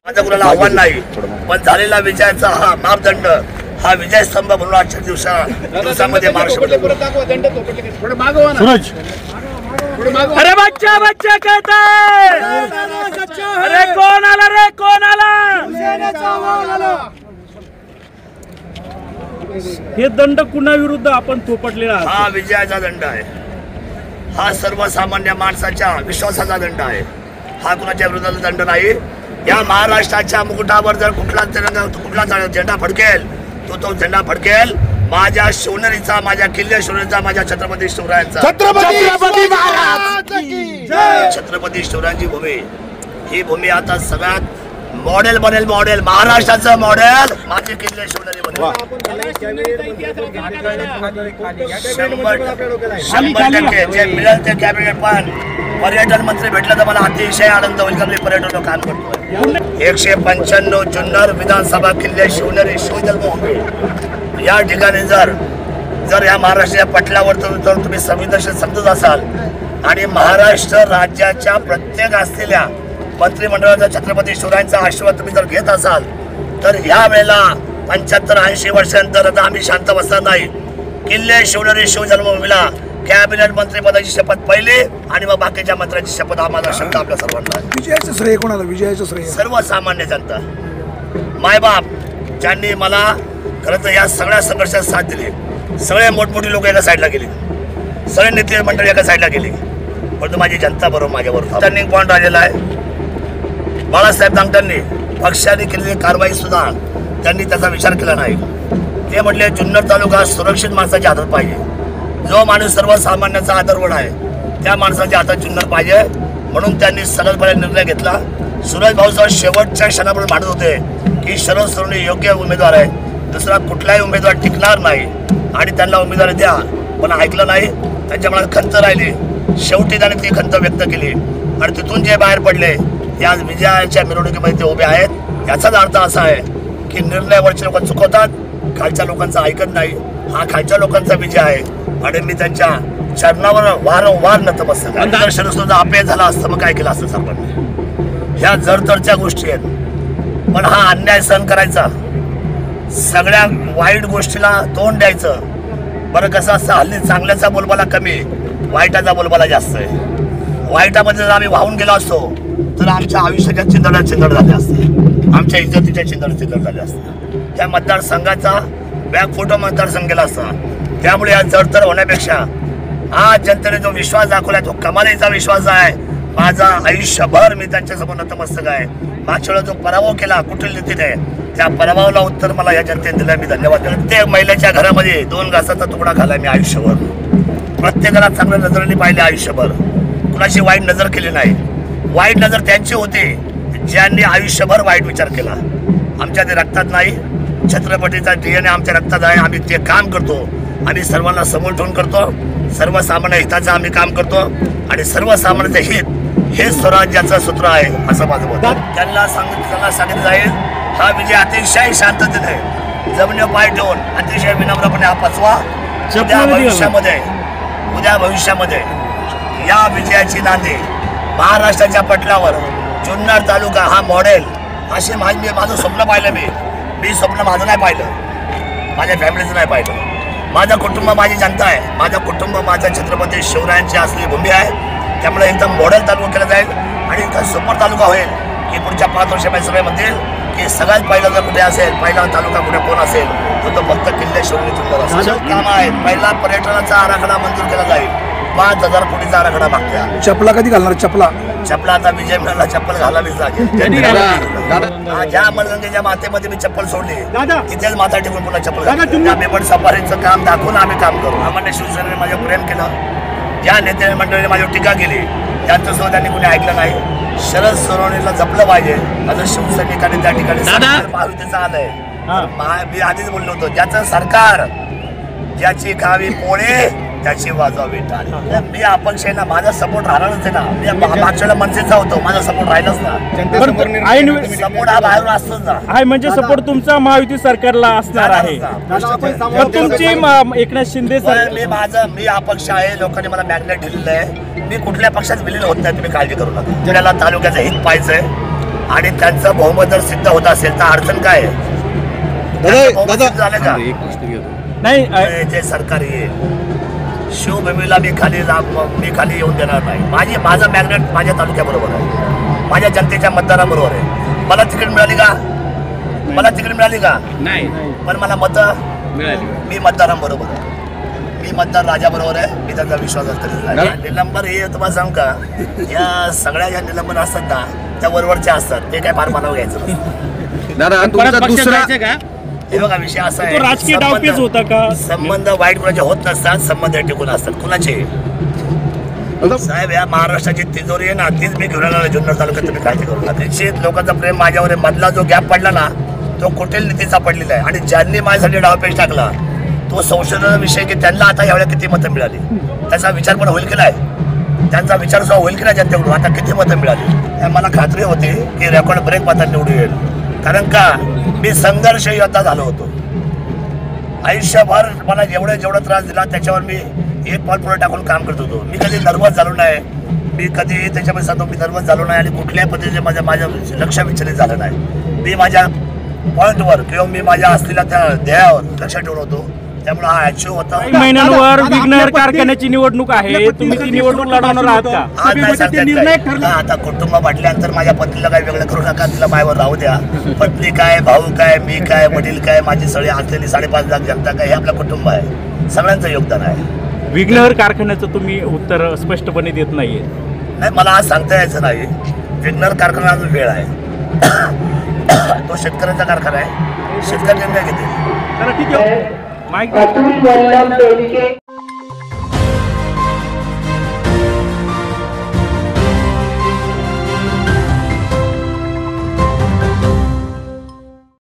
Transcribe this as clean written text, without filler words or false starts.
माझा कुणाला आव्हान नाही, पण झालेला विजयाचा हा मापदंड, हा विजय स्तंभ म्हणून आजच्या दिवसामध्ये महाराष्ट्र। अरे बच्चा बच्चा कहता है, अरे कौन आला रे कौन आला। हे दंड कुणाविरुद्ध आपण थोपटलेला हा विजयाचा दंड आहे, हा सर्वसामान्य माणसाच्या विश्वासाचा दंड आहे, हा कुणाच्या विरोधाचा दंड नाही। या महाराष्ट्राच्या मुकुटावर जर कुठला झेंडा फडकेल तो झेंडा फडकेल माझ्या शिवनेरीचा, माझ्या किल्ले शिवनेरीचा, माझ्या छत्रपती शिवरायांचा। छत्रपती शिवरायांची भूमी, ही भूमी आता सगळ्यात मॉडेल बनेल, मॉडेल महाराष्ट्राचं मॉडेल माझे किल्ले शिवनेरी बनेल। 100% जे मिळेल ते कॅबिनेट, पण पर्यटन मंत्री भेटलं तर मला अतिशय आनंद होईल, कारण मी पर्यटन काम करतोय। 195 जुन्नर विधानसभा किल्ले शिवनेरी शिवजन्मभूमी या ठिकाणी जर या महाराष्ट्राच्या पटलावर तर तुम्ही संवेदनशील समजत असाल आणि महाराष्ट्र राज्याच्या प्रत्येक असलेल्या मंत्रिमंडळाचा छत्रपती शिवरायांचा आशीर्वाद तुम्ही जर घेत असाल तर या वेळेला 75-80 वर्षांनंतर आता आम्ही शांत बसणार नाही। किल्ले शिवनेरी शिवजन्मभूमीला कॅबिनेट मंत्रिपदाची शपथ पहिली आणि मग बाकीच्या मंत्र्यांची शपथ आम्हाला शब्द आपल्या सर्वांना। विजयाचं श्रेय कोणाला? विजयाचं श्रेय सर्वसामान्य जनता, मायबाप ज्यांनी मला खरं तर या सगळ्या संघर्षात साथ दिली। सगळे मोठमोठी लोक एका साईडला गेली, सगळे नेते मंडळी एका साईडला गेली, परंतु माझी जनता बरोबर माझ्याबरोबर। टर्निंग पॉईंट आलेला आहे। बाळासाहेब दांगटांनी पक्षाने केलेली कारवाई सुद्धा त्यांनी त्याचा विचार केला नाही। ते म्हटले जुन्नर तालुका सुरक्षित माणसाच्या हातात पाहिजे, जो माणूस सर्वसामान्याचा आदरवड आहे त्या माणसाच्या हातात जुन्नर पाहिजे, म्हणून त्यांनी सरळपणे निर्णय घेतला। सुरेश भाऊसाहेब शेवटच्या क्षणापर्यंत मांडत होते की शरद सोनवणे योग्य उमेदवार आहे, दुसरा कुठलाही उमेदवार टिकणार नाही आणि त्यांना उमेदवारी द्या, पण ऐकलं नाही। त्यांच्या मनात खंत राहिली, शेवटी त्यांनी ती खंत व्यक्त केली आणि तिथून जे बाहेर पडले ते आज विजयाच्या मिरवणुकीमध्ये ते उभे आहेत। याचाच अर्थ असा आहे की निर्णयावरचे लोक चुकवतात, खालच्या लोकांचं ऐकत नाही, हा खालच्या लोकांचा विजय आहे आणि मी त्यांच्या चरणावर वारंवार नतमस्तक आहे। जर शरद अपयश झाला असतं मग काय केलं असतं सरकारने? ह्या जडतडच्या गोष्टी आहेत, पण हा अन्याय सहन करायचा, सगळ्या वाईट गोष्टीला तोंड द्यायचं। बरं कसं असतं, हल्ली चांगल्याचा बोलबाला कमी, वाईटाचा बोलबाला जास्त आहे। वाईटामध्ये जर आम्ही वाहून गेलो असतो तर आमच्या आयुष्याच्या चिंधड झाले असते, आमच्या इज्जतीच्या चिंधड झाले असते। त्या मतदारसंघाचा बॅक फोटो मतदारसंघ गेला असता। त्यामुळे या जडतड होण्यापेक्षा आज जनतेने जो विश्वास दाखवला तो कमालीचा विश्वास आहे। माझा आयुष्यभर मी त्यांच्यासमोर नतमस्तक आहे। मागच्या वेळेला जो पराभव केला कुठील नीतीने, त्या पराभवाला उत्तर मला या जनतेने दिलं, मी धन्यवाद देतो। प्रत्येक महिलेच्या घरामध्ये 2 घासाचा तुकडा घाला मी आयुष्यभर, प्रत्येकाला चांगल्या नजरेने पाहिले आयुष्यभर, कुणाची वाईट नजर केली नाही। वाईट नजर त्यांची होती ज्यांनी आयुष्यभर वाईट विचार केला। आमच्या ते रक्तात नाही, छत्रपतीचा DNA आमच्या रक्तात आहे, आम्ही ते काम करतो, आम्ही सर्वांना समोर ठेवून करतो, सर्वसामान्य हिताचं आम्ही काम करतो आणि सर्वसामान्याचं हित हे स्वराज्याचं सूत्र आहे असं माझं मत। त्यांना सांगितलं जाईल हा विजय अतिशय शांततेने जमिनीवर पाय ठेवून अतिशय विनम्रपणे हा पचवा। उद्या भविष्यामध्ये या विजयाची नांदी महाराष्ट्राच्या पटलावर जुन्नर तालुका हा मॉडेल, असे माझं स्वप्न पाहिलं। मी स्वप्न माझं नाही पाहिलं, माझ्या फॅमिलीचं नाही पाहिलं। माझं कुटुंब माझी जनता आहे, माझं कुटुंब माझ्या छत्रपती शिवरायांची असली भूमी आहे। त्यामुळे एकदम मॉडेल तालुका केला जाईल आणि इथं सुपर तालुका होईल की पुढच्या 5 वर्षामध्ये सगळे म्हणतील की सगळ्यात पहिला जर कुठे असेल, पहिला तालुका कुठे कोण असेल तर तो फक्त किल्ले शिवनेरी जुन्नर असेल। काम आहे, पहिला पर्यटनाचा आराखडा मंजूर केला जाईल, 5000 कोटीचा आराखडा मागत्या। चपला कधी घालणार? चपला आता विजय मिळाला, चप्पल घालावीच लागेल। ज्या मनगंगेच्या मातेमध्ये मी चप्पल सोडली तिथेच माथा टेकून पुन्हा चप्पल घालतो। बेपट सफारीचं काम दाखवून आम्ही काम करू। आम्हाला शिवसेनेने माझ्यावर प्रेम केलं, ज्या नेते मंडळीने माझ्यावर टीका केली त्यांचं सुद्धा त्यांनी कोणी ऐकलं नाही। शरद सोनवणेला जपलं पाहिजे असं शिवसैनिकांनी त्या ठिकाणी महायुतीचं आलंय। मी आधीच बोललो होतो, ज्याचं सरकार, ज्याची खावी पोळे त्याची वाजवावी टाळी। मी अपक्ष आहे ना, माझा सपोर्ट राहणारच आहे ना। मी मागच्या मनसेचा होतो, माझा सपोर्ट राहिलाच ना, सपोर्ट हा बाहेरून असतोच ना। आहे म्हणजे सपोर्ट तुमचा महायुती सरकारला असणार आहे। तुमची एकनाथ शिंदे सर, मी अपक्ष आहे, लोकांनी मला मॅग्नेट दिलेलं आहे, मी कुठल्या पक्षात विलीन होत नाही, तुम्ही काळजी करू नका। आपल्याला तालुक्याचं हित पाहायचंय, आणि त्यांचं बहुमत जर सिद्ध होत असेल तर अडचण काय आहे? त्यांचं बहुमत सिद्ध झालं का? नाही जे सरकार येईल शिवभूमीला मी खाली येऊन देणार नाही. माझं मॅग्नेट माझ्या तालुक्याबरोबर आहे, माझ्या जनतेच्या मतदाराबरोबर आहे. मला तिकीट मिळाली का? मला तिकीट मिळाली का? नाही पण मला मतं मिळाली. मी मतदारांबरोबर आहे, मी मतदार राजाबरोबर आहे. मी त्यांचा विश्वास असतो. निलंबन हे तुम्हाला सांग का, या सगळ्या ज्या निलंबन असतात ना त्या वरवरच्या असतात, ते काय फार मानावं घ्यायचं नसतं. दादा तुमचा दुसरा हे बघा विषय असा तो राजकीय आहे, डावपेच होता का? संबंध वाईट कुणाचे होत नसतात, संबंध टिकून असतात. कुणाचे साहेब, या महाराष्ट्राची तिजोरी आहे ना, तीच मी घेऊन आलो जुन्नर तालुक्यात. तुम्ही काळजी करू नका. निश्चित लोकांचं प्रेम माझ्यावर आहे. मधला जो गॅप पडला ना तो कुठेल नीतीचा पडलेला आहे. आणि ज्यांनी माझ्यासाठी डावपेच टाकला तो संशोधनाचा विषय की त्यांना आता यावेळेला किती मतं मिळाली त्याचा विचार पण होईल की नाही, त्यांचा विचार सुद्धा होईल की नाही जनतेकडून आता किती मतं मिळाली. मला खात्री होती की रेकॉर्ड ब्रेक मतात निवडून येईल. कारण का, मी संघर्ष योद्धा झालो होतो. आयुष्यभर मला जेवढा त्रास दिला त्याच्यावर मी एक पाऊल पुढे टाकून काम करत होतो. मी कधी नर्वस झालो नाही, मी कधी त्याच्यामध्ये सांगतो मी नर्वस झालो नाही आणि कुठल्याही पद्धतीने माझं लक्ष विचलित झालं नाही. मी माझ्या पॉईंटवर किंवा मी माझ्या असलेल्या त्या ध्येयावर लक्ष ठेवून होतो. त्यामुळे हा अचीव होता. काही महिन्यांवर विघ्नहर कारखान्याची निवडणूक आहे, तुम्ही ती निवडणूक लढवणार आहात का? आज नाही सांगतात काय. आता कुटुंब म्हटल्यानंतर माझ्या पत्नीला काही वेगळं करू नका, तिला मायवर राहू द्या. पत्नी काय, भाऊ काय, मी काय, वडील काय, माझी सगळी असलेली 5.5 लाख जनता काय, हे आपलं कुटुंब आहे. सगळ्यांचं योगदान आहे. विघ्नहर कारखान्याचं तुम्ही उत्तर स्पष्टपणे देत नाहीये. नाही, मला आज सांगता यायचं नाही. विघ्नहर कारखाना अजून वेळ आहे. तो शेतकऱ्यांचा कारखाना आहे, शेतकरी निर्णय घेतील. ठीक आहे. माहिती